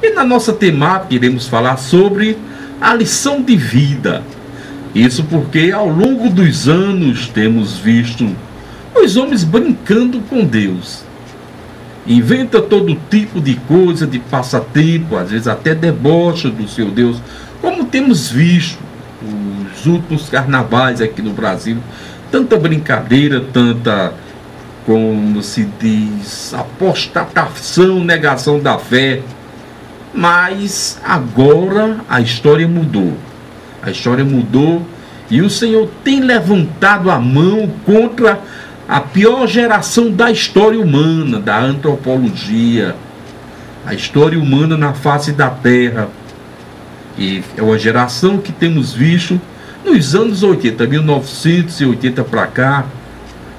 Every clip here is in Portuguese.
E na nossa temática iremos falar sobre a lição de vida. Isso porque ao longo dos anos temos visto os homens brincando com Deus. Inventa todo tipo de coisa, de passatempo, às vezes até debocha do seu Deus, como temos visto os últimos carnavais aqui no Brasil. Tanta brincadeira, tanta, como se diz, apostatação, negação da fé. Mas agora a história mudou. A história mudou e o Senhor tem levantado a mão contra a pior geração da história humana, da antropologia. A história humana na face da terra. E é uma geração que temos visto nos anos 80, 1980 para cá.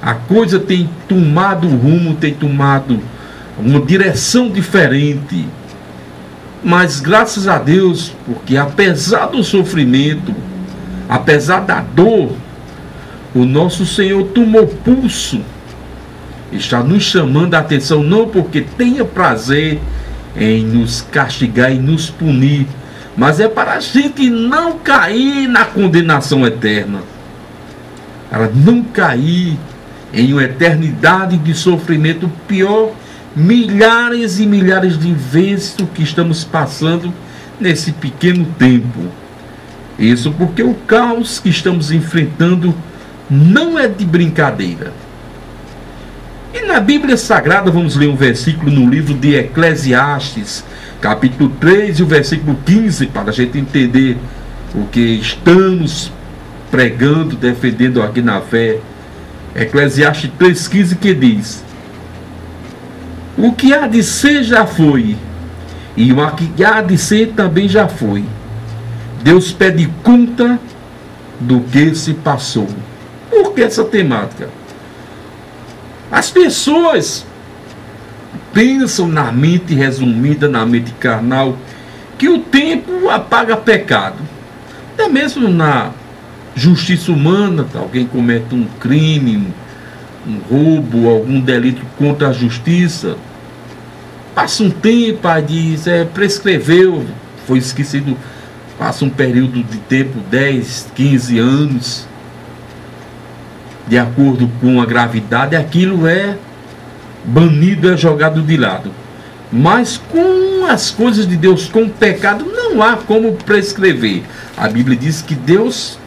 A coisa tem tomado rumo, tem tomado uma direção diferente. Mas graças a Deus, porque apesar do sofrimento, apesar da dor, o nosso Senhor tomou pulso, está nos chamando a atenção, não porque tenha prazer em nos castigar e nos punir, mas é para a gente não cair na condenação eterna, para não cair em uma eternidade de sofrimento pior, milhares e milhares de vezes o que estamos passando nesse pequeno tempo. Isso porque o caos que estamos enfrentando não é de brincadeira. E na Bíblia Sagrada vamos ler um versículo no livro de Eclesiastes, capítulo 3 e o versículo 15, para a gente entender o que estamos pregando, defendendo aqui na fé. Eclesiastes 3,15, que diz: o que há de ser já foi, e o que há de ser também já foi. Deus pede conta do que se passou. Por que essa temática? As pessoas pensam na mente resumida, na mente carnal, que o tempo apaga pecado. Até mesmo na justiça humana, alguém comete um crime, um roubo, algum delito contra a justiça, passa um tempo, aí diz, prescreveu, foi esquecido, passa um período de tempo, 10, 15 anos, de acordo com a gravidade, aquilo é banido, é jogado de lado. Mas com as coisas de Deus, com o pecado, não há como prescrever. A Bíblia diz que Deus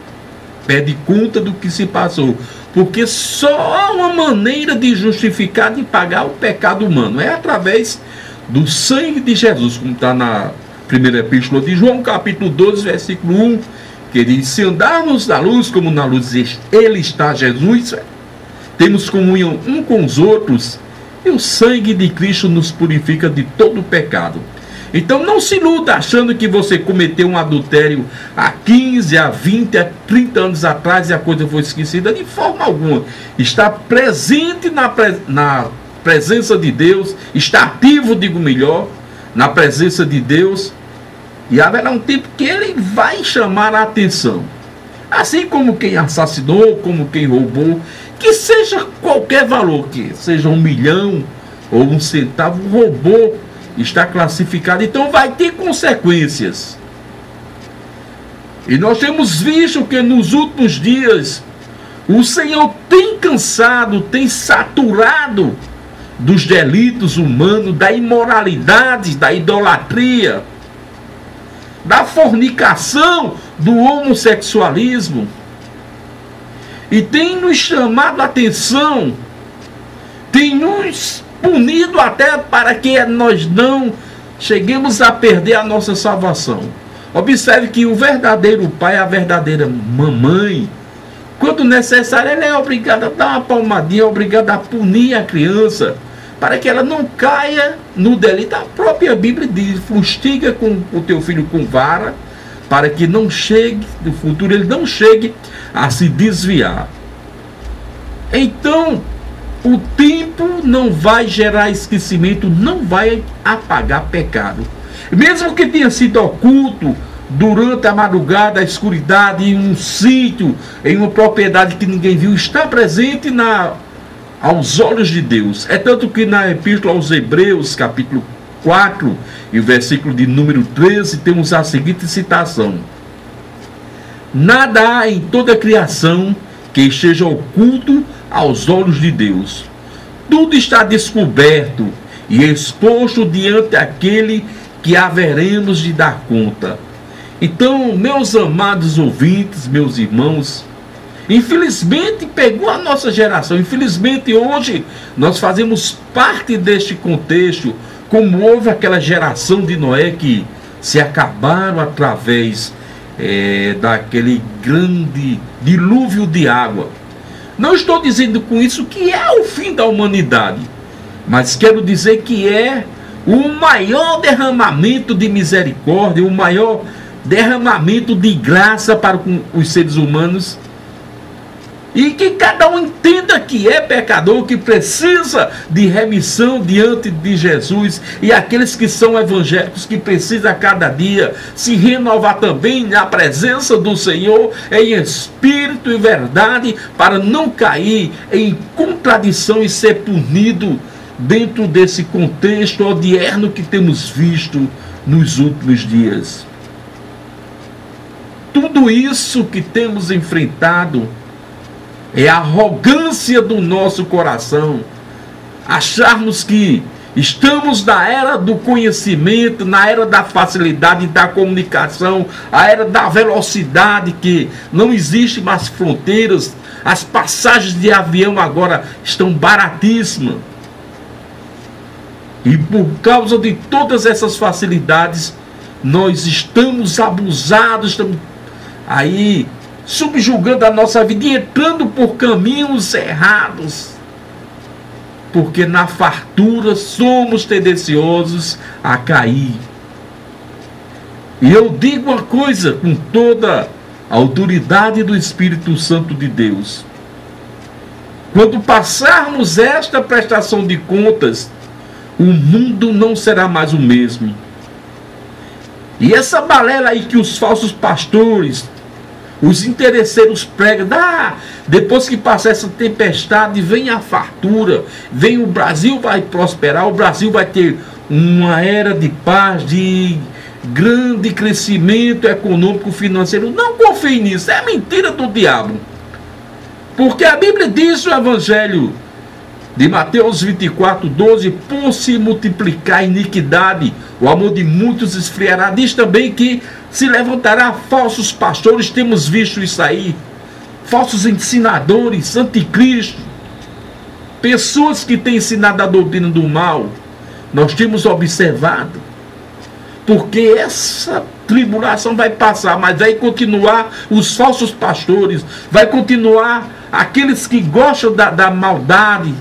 pede conta do que se passou, porque só há uma maneira de justificar, de pagar o pecado humano, é através do sangue de Jesus, como está na primeira epístola de João, capítulo 12, versículo 1, que diz: se andarmos na luz como na luz Ele está, Jesus, temos comunhão um com os outros, e o sangue de Cristo nos purifica de todo o pecado. Então não se iluda achando que você cometeu um adultério há 15, há 20, há 30 anos atrás e a coisa foi esquecida. De forma alguma. Está presente na presença de Deus, está ativo, digo melhor, na presença de Deus, e haverá um tempo que Ele vai chamar a atenção. Assim como quem assassinou, como quem roubou, que seja qualquer valor, que seja 1 milhão ou 1 centavo, roubou, está classificado, então vai ter consequências. E nós temos visto que nos últimos dias o Senhor tem cansado, tem saturado dos delitos humanos, da imoralidade, da idolatria, da fornicação, do homossexualismo, e tem nos chamado a atenção, tem nos punido até para que nós não cheguemos a perder a nossa salvação. Observe que o verdadeiro pai, a verdadeira mamãe, quando necessário, ele é obrigado a dar uma palmadinha, é obrigado a punir a criança, para que ela não caia no delito. A própria Bíblia diz: fustiga com o teu filho com vara, para que não chegue, no futuro ele não chegue a se desviar. Então, o tempo não vai gerar esquecimento, não vai apagar pecado. Mesmo que tenha sido oculto durante a madrugada, a escuridade, em um sítio, em uma propriedade que ninguém viu, está presente aos olhos de Deus. É tanto que na Epístola aos Hebreus, capítulo 4 e o versículo de número 13, temos a seguinte citação: nada há em toda a criação que esteja oculto aos olhos de Deus. Tudo está descoberto e exposto diante daquele que haveremos de dar conta. Então, meus amados ouvintes, meus irmãos, infelizmente pegou a nossa geração. Infelizmente hoje nós fazemos parte deste contexto, como houve aquela geração de Noé que se acabaram através daquele grande dilúvio de água. Não estou dizendo com isso que é o fim da humanidade, mas quero dizer que é o maior derramamento de misericórdia, o maior derramamento de graça para os seres humanos, e que cada um entenda que é pecador, que precisa de remissão diante de Jesus, e aqueles que são evangélicos que precisam a cada dia se renovar também na presença do Senhor em espírito e verdade, para não cair em contradição e ser punido dentro desse contexto odierno que temos visto nos últimos dias. Tudo isso que temos enfrentado é a arrogância do nosso coração, acharmos que estamos na era do conhecimento, na era da facilidade da comunicação, a era da velocidade, que não existe mais fronteiras, as passagens de avião agora estão baratíssimas. E por causa de todas essas facilidades, nós estamos abusados, estamos aí subjugando a nossa vida e entrando por caminhos errados, porque na fartura somos tendenciosos a cair. E eu digo uma coisa com toda a autoridade do Espírito Santo de Deus: quando passarmos esta prestação de contas, o mundo não será mais o mesmo. E essa balela aí que os falsos pastores, os interesseiros pregam, depois que passar essa tempestade, vem a fartura, vem o Brasil vai prosperar, o Brasil vai ter uma era de paz, de grande crescimento econômico, financeiro. Não confie nisso, é mentira do diabo. Porque a Bíblia diz no Evangelho de Mateus 24:12, por se multiplicar a iniquidade, o amor de muitos esfriará. Diz também que se levantará falsos pastores, temos visto isso aí, falsos ensinadores, anticristo, pessoas que têm ensinado a doutrina do mal, nós temos observado, porque essa tribulação vai passar, mas vai continuar os falsos pastores, vai continuar aqueles que gostam da maldade,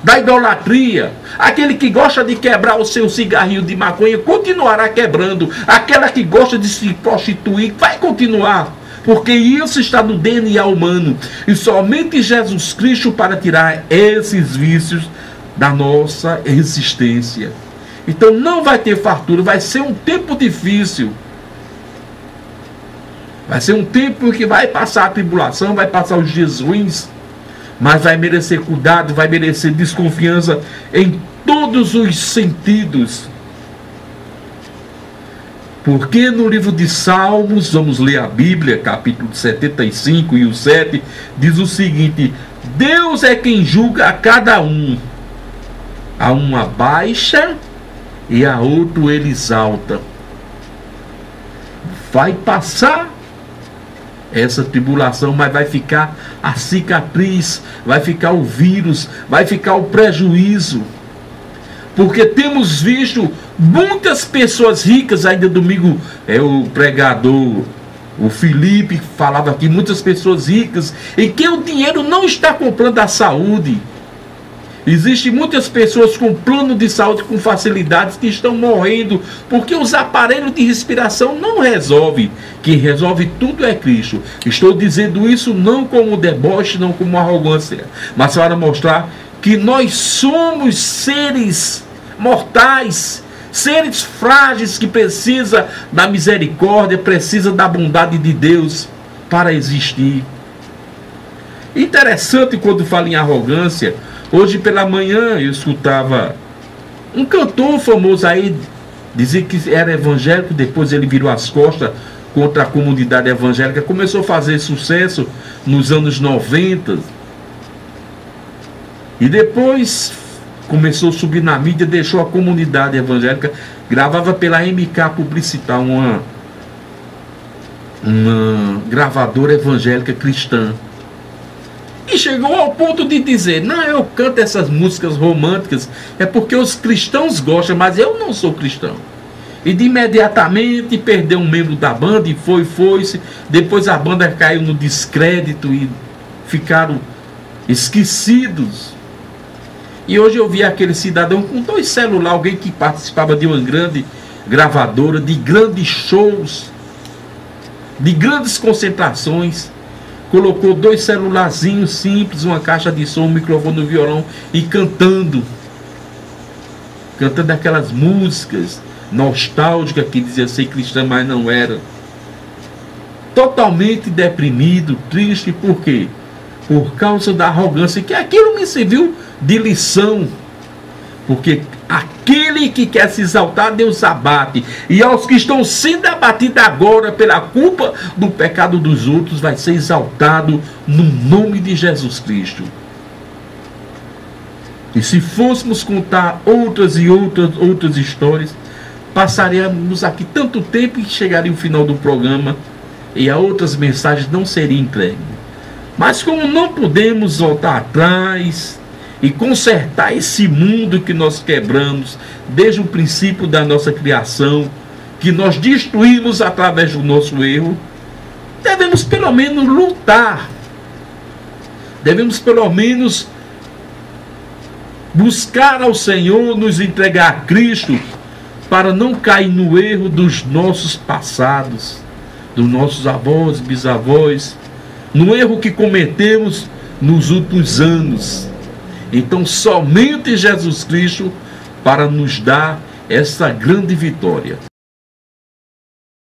da idolatria, aquele que gosta de quebrar o seu cigarrinho de maconha continuará quebrando, aquela que gosta de se prostituir vai continuar, porque isso está no DNA humano, e somente Jesus Cristo para tirar esses vícios da nossa existência. Então não vai ter fartura, vai ser um tempo difícil, vai ser um tempo que vai passar a tribulação, vai passar os dias ruins, mas vai merecer cuidado, vai merecer desconfiança em todos os sentidos. Porque no livro de Salmos, vamos ler a Bíblia, capítulo 75 e o 7, diz o seguinte: Deus é quem julga a cada um, a um abaixa e a outro ele exalta. Vai passar essa tribulação, mas vai ficar a cicatriz, vai ficar o vírus, vai ficar o prejuízo, porque temos visto muitas pessoas ricas. Ainda domingo o pregador, o Felipe, falava aqui, muitas pessoas ricas, e que o dinheiro não está comprando a saúde. Existem muitas pessoas com plano de saúde com facilidades que estão morrendo, porque os aparelhos de respiração não resolvem. Quem resolve tudo é Cristo. Estou dizendo isso não como deboche, não como arrogância, mas para mostrar que nós somos seres mortais, seres frágeis que precisam da misericórdia, precisam da bondade de Deus para existir. Interessante quando fala em arrogância. Hoje pela manhã eu escutava Um cantor famoso aí, dizia que era evangélico, depois ele virou as costas contra a comunidade evangélica, começou a fazer sucesso nos anos 90, e depois começou a subir na mídia, deixou a comunidade evangélica, gravava pela MK Publicitar, uma gravadora evangélica cristã, e chegou ao ponto de dizer: não, eu canto essas músicas românticas é porque os cristãos gostam, mas eu não sou cristão. E de imediatamente perdeu um membro da banda, e foi-se. Depois a banda caiu no descrédito e ficaram esquecidos. E hoje eu vi aquele cidadão com 2 celulares, alguém que participava de uma grande gravadora, de grandes shows, de grandes concentrações, colocou 2 celularzinhos simples, uma caixa de som, um microfone no violão, e cantando aquelas músicas nostálgicas que dizia ser cristã, mas não era. Totalmente deprimido, triste. Por quê? Por causa da arrogância, que aquilo me serviu de lição. Porque aquele que quer se exaltar, Deus abate. E aos que estão sendo abatidos agora pela culpa do pecado dos outros, vai ser exaltado no nome de Jesus Cristo. E se fôssemos contar outras e outras histórias, passaríamos aqui tanto tempo que chegaria o final do programa e a outras mensagens não seriam entregues. Mas como não podemos voltar atrás e consertar esse mundo que nós quebramos desde o princípio da nossa criação, que nós destruímos através do nosso erro, devemos pelo menos lutar, devemos pelo menos buscar ao Senhor, nos entregar a Cristo, para não cair no erro dos nossos passados, dos nossos avós, bisavós, no erro que cometemos nos últimos anos. Então somente Jesus Cristo para nos dar essa grande vitória.